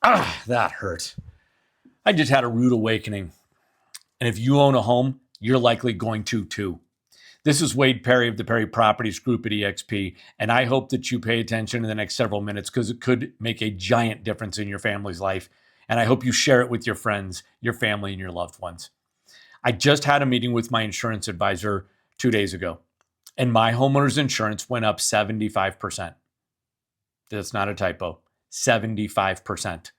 That hurt. I just had a rude awakening. And if you own a home, you're likely going to too. This is Wade Perry of the Perry Properties Group at EXP, and I hope that you pay attention in the next several minutes because it could make a giant difference in your family's life. And I hope you share it with your friends, your family, and your loved ones. I just had a meeting with my insurance advisor 2 days ago, and my homeowner's insurance went up 75%. That's not a typo. 75%.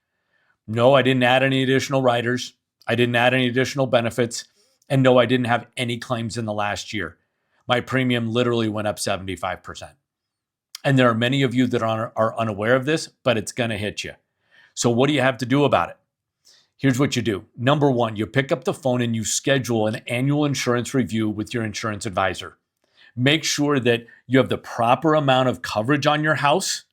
No, I didn't add any additional riders. I didn't add any additional benefits. And no, I didn't have any claims in the last year. My premium literally went up 75%. And there are many of you that are unaware of this, but it's going to hit you. So what do you have to do about it? Here's what you do. Number one, you pick up the phone and you schedule an annual insurance review with your insurance advisor. Make sure that you have the proper amount of coverage on your house.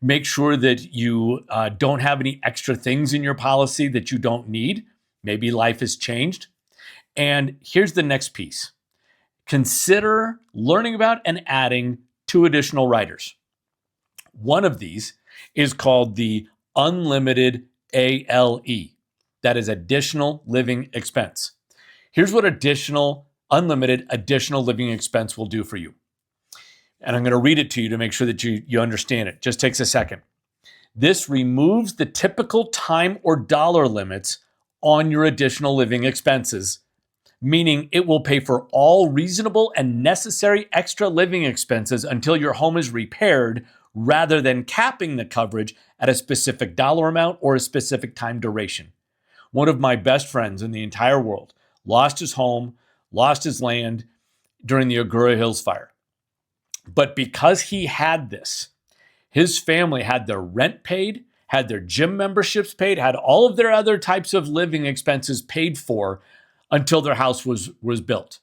Make sure that you don't have any extra things in your policy that you don't need. Maybe life has changed. And here's the next piece. Consider learning about and adding 2 additional riders. One of these is called the unlimited ALE. That is additional living expense. Here's what unlimited additional living expense will do for you. And I'm going to read it to you to make sure that you understand it. Just takes a second. This removes the typical time or dollar limits on your additional living expenses, meaning it will pay for all reasonable and necessary extra living expenses until your home is repaired, rather than capping the coverage at a specific dollar amount or a specific time duration. One of my best friends in the entire world lost his home, lost his land during the Agoura Hills fire. But because he had this, his family had their rent paid, had their gym memberships paid, had all of their other types of living expenses paid for until their house was built.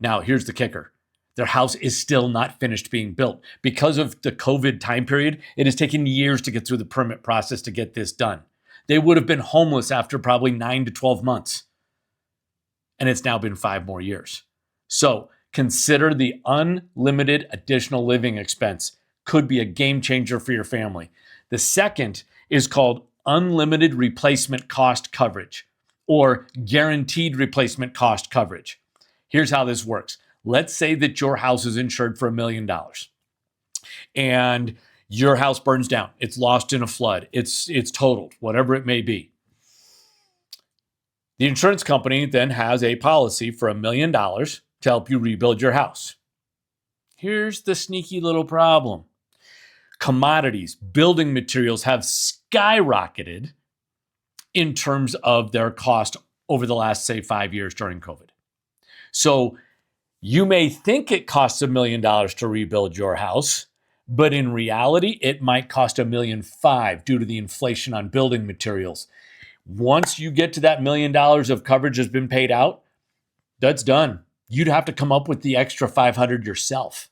Now, here's the kicker. Their house is still not finished being built. Because of the COVID time period, it has taken years to get through the permit process to get this done. They would have been homeless after probably 9 to 12 months. And it's now been 5 more years. So consider the unlimited additional living expense. Could be a game changer for your family. The second is called unlimited replacement cost coverage, or guaranteed replacement cost coverage. Here's how this works. Let's say that your house is insured for $1 million and your house burns down. It's lost in a flood. It's totaled, whatever it may be. The insurance company then has a policy for $1 million to help you rebuild your house. Here's the sneaky little problem. Commodities, building materials have skyrocketed in terms of their cost over the last, say, 5 years during COVID. So you may think it costs $1 million to rebuild your house, but in reality, it might cost $1.5 million due to the inflation on building materials. Once you get to that $1 million of coverage has been paid out, that's done. You'd have to come up with the extra $500 yourself.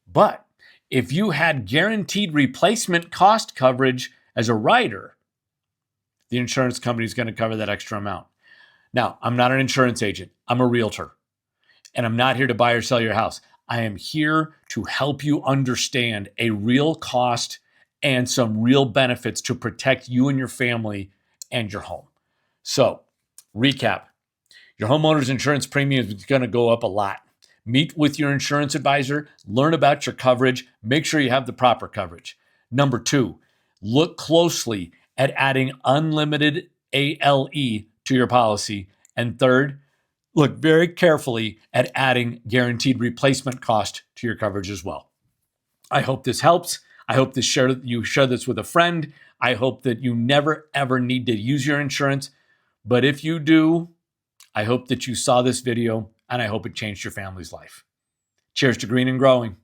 But if you had guaranteed replacement cost coverage as a rider, the insurance company is going to cover that extra amount. Now, I'm not an insurance agent. I'm a realtor. And I'm not here to buy or sell your house. I am here to help you understand a real cost and some real benefits to protect you and your family and your home. So, recap. Your homeowner's insurance premium is going to go up a lot. Meet with your insurance advisor, learn about your coverage, make sure you have the proper coverage. Number 2, look closely at adding unlimited ALE to your policy. And third, look very carefully at adding guaranteed replacement cost to your coverage as well. I hope this helps. I hope you share this with a friend. I hope that you never, ever need to use your insurance. But if you do, I hope that you saw this video and I hope it changed your family's life. Cheers to green and growing.